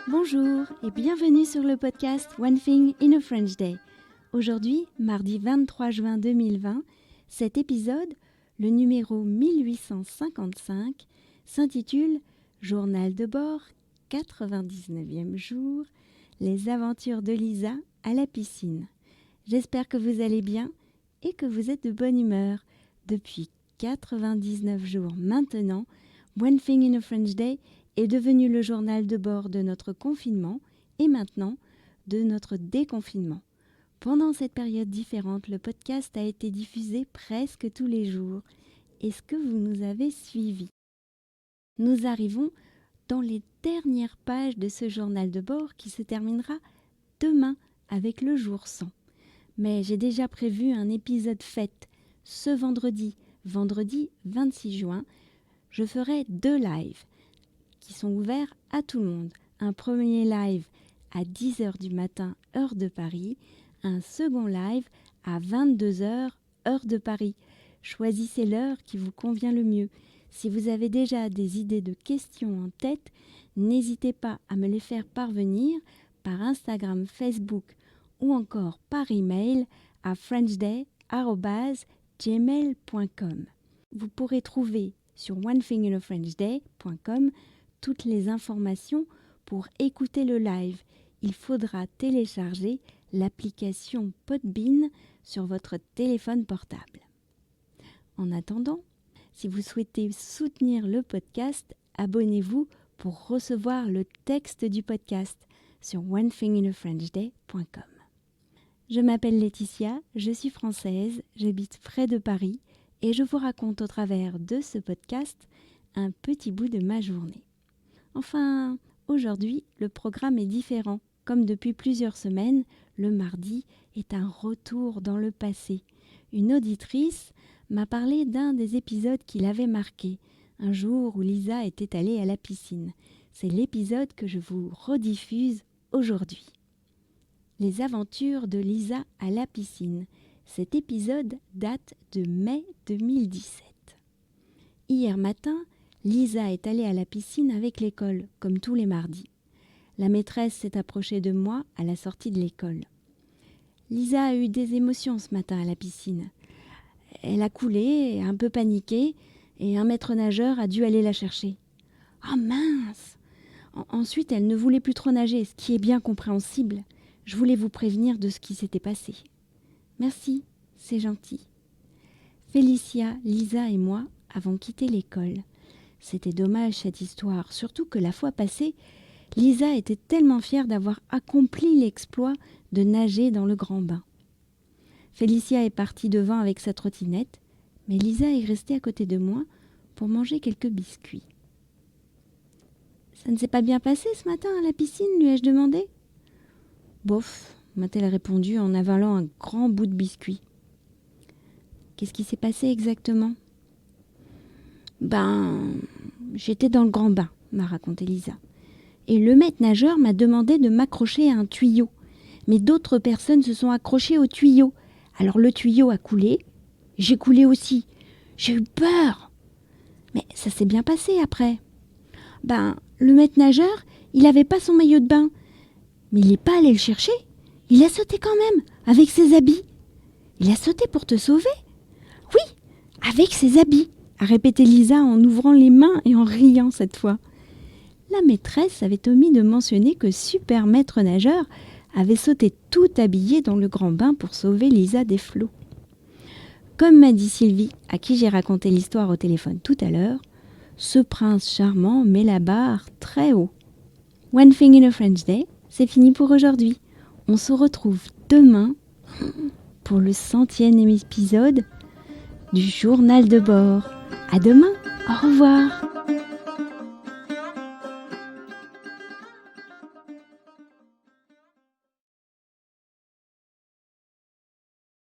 Bonjour et bienvenue sur le podcast One Thing in a French Day. Aujourd'hui, mardi 23 juin 2020, cet épisode, le numéro 1855, s'intitule « Journal de bord, 99e jour, les aventures de Lisa à la piscine ». J'espère que vous allez bien et que vous êtes de bonne humeur. Depuis 99 jours maintenant, One Thing in a French Day est devenu le journal de bord de notre confinement et maintenant de notre déconfinement. Pendant cette période différente, le podcast a été diffusé presque tous les jours. Est-ce que vous nous avez suivis ? Nous arrivons dans les dernières pages de ce journal de bord qui se terminera demain avec le jour 100. Mais j'ai déjà prévu un épisode fête. Ce vendredi 26 juin, je ferai 2 lives qui sont ouverts à tout le monde. Un premier live à 10h du matin, heure de Paris. Un second live à 22h, heure de Paris. Choisissez l'heure qui vous convient le mieux. Si vous avez déjà des idées de questions en tête, n'hésitez pas à me les faire parvenir par Instagram, Facebook ou encore par email à frenchday@gmail.com. Vous pourrez trouver sur onethinginafrenchday.com toutes les informations pour écouter le live. Il faudra télécharger l'application Podbean sur votre téléphone portable. En attendant, si vous souhaitez soutenir le podcast, abonnez-vous pour recevoir le texte du podcast sur onethinginafrenchday.com. Je m'appelle Laetitia, je suis française, j'habite près de Paris et je vous raconte au travers de ce podcast un petit bout de ma journée. Enfin, aujourd'hui, le programme est différent. Comme depuis plusieurs semaines, le mardi est un retour dans le passé. Une auditrice m'a parlé d'un des épisodes qui l'avait marqué, un jour où Lisa était allée à la piscine. C'est l'épisode que je vous rediffuse aujourd'hui. Les aventures de Lisa à la piscine. Cet épisode date de mai 2017. Hier matin, Lisa est allée à la piscine avec l'école, comme tous les mardis. La maîtresse s'est approchée de moi à la sortie de l'école. Lisa a eu des émotions ce matin à la piscine. Elle a coulé, un peu paniquée, et un maître nageur a dû aller la chercher. « Ah mince !» Ensuite, elle ne voulait plus trop nager, ce qui est bien compréhensible. Je voulais vous prévenir de ce qui s'était passé. Merci, c'est gentil. Félicia, Lisa et moi avons quitté l'école. C'était dommage cette histoire, surtout que la fois passée, Lisa était tellement fière d'avoir accompli l'exploit de nager dans le grand bain. Félicia est partie devant avec sa trottinette, mais Lisa est restée à côté de moi pour manger quelques biscuits. « Ça ne s'est pas bien passé ce matin à la piscine ?» lui ai-je demandé. « Bof », m'a-t-elle répondu en avalant un grand bout de biscuit. « Qu'est-ce qui s'est passé exactement ?» « J'étais dans le grand bain », m'a raconté Lisa. « Et le maître nageur m'a demandé de m'accrocher à un tuyau. Mais d'autres personnes se sont accrochées au tuyau. Alors le tuyau a coulé. J'ai coulé aussi. J'ai eu peur. Mais ça s'est bien passé après. Le maître nageur, il n'avait pas son maillot de bain. Mais il n'est pas allé le chercher. Il a sauté quand même, avec ses habits. »« Il a sauté pour te sauver ?»« Oui, avec ses habits, » a répété Lisa en ouvrant les mains et en riant cette fois. La maîtresse avait omis de mentionner que super maître nageur avait sauté tout habillé dans le grand bain pour sauver Lisa des flots. Comme m'a dit Sylvie, à qui j'ai raconté l'histoire au téléphone tout à l'heure, ce prince charmant met la barre très haut. One Thing in a French Day, c'est fini pour aujourd'hui. On se retrouve demain pour le 100e épisode du journal de bord. À demain, au revoir.